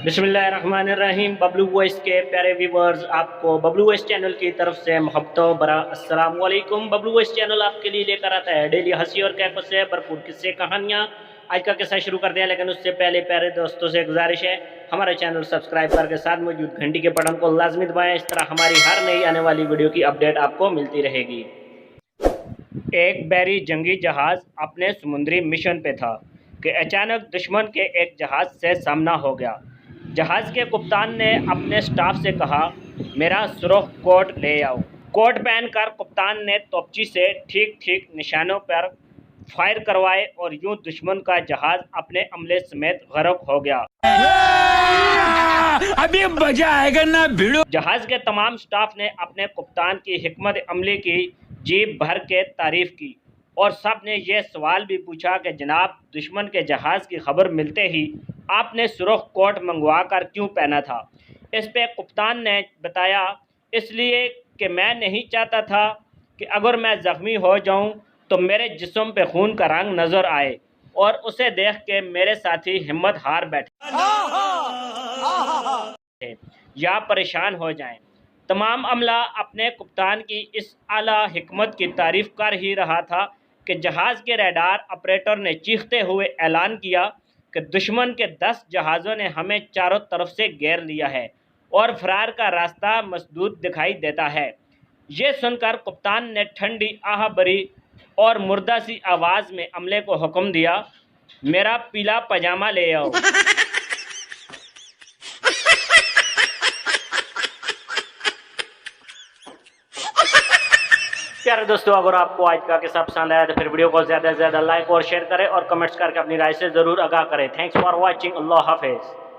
बिस्मिल्लाहिर्रहमानिर्रहीम। बबलू वॉइस के प्यारे व्यूवर्स, आपको बबलू वॉइस चैनल की तरफ से मोहब्बतों भरा अस्सलाम वालेकुम। बबलू वॉइस चैनल आपके लिए लेकर आता है डेली हंसी और कैफियत से भरपूर किस्से कहानियाँ। आज का किस्सा शुरू करते हैं, लेकिन उससे पहले प्यारे दोस्तों से गुजारिश है, हमारे चैनल सब्सक्राइब करके साथ मौजूद घंटी के बटन को लाजमी दबाएं। इस तरह हमारी हर नई आने वाली वीडियो की अपडेट आपको मिलती रहेगी। एक बैरी जंगी जहाज़ अपने समुद्री मिशन पे था कि अचानक दुश्मन के एक जहाज़ से सामना हो गया। जहाज़ के कप्तान ने अपने स्टाफ से कहा, मेरा सुर्ख कोट ले आओ। कोट पहनकर कप्तान ने तोपची से ठीक ठीक निशानों पर फायर करवाए और यूं दुश्मन का जहाज़ अपने अमले समेत गर्क हो गया। अभी मजा आएगा ना भिड़ो। जहाज़ के तमाम स्टाफ ने अपने कप्तान की हिकमत अमली की जीप भर के तारीफ की और सब ने यह सवाल भी पूछा कि जनाब, दुश्मन के जहाज़ की खबर मिलते ही आपने सुर्ख कोट मंगवा कर क्यों पहना था? इस पे कप्तान ने बताया, इसलिए कि मैं नहीं चाहता था कि अगर मैं ज़ख्मी हो जाऊं तो मेरे जिस्म पे खून का रंग नज़र आए और उसे देख के मेरे साथी हिम्मत हार बैठे या परेशान हो जाएं। तमाम अमला अपने कप्तान की इस आला हिकमत की तारीफ कर ही रहा था कि जहाज़ के रडार ऑपरेटर ने चीखते हुए ऐलान किया कि दुश्मन के 10 जहाज़ों ने हमें चारों तरफ से घेर लिया है और फरार का रास्ता मसदूद दिखाई देता है। ये सुनकर कप्तान ने ठंडी आह भरी और मुर्दा सी आवाज़ में अमले को हुक्म दिया, मेरा पीला पजामा ले आओ। प्यारे दोस्तों, अगर आपको आज का किस्सा पसंद आया तो फिर वीडियो को ज़्यादा से ज़्यादा लाइक और शेयर करें और कमेंट्स करके अपनी राय से ज़रूर आगाह करें। Thanks for watching. अल्लाह हाफिज़।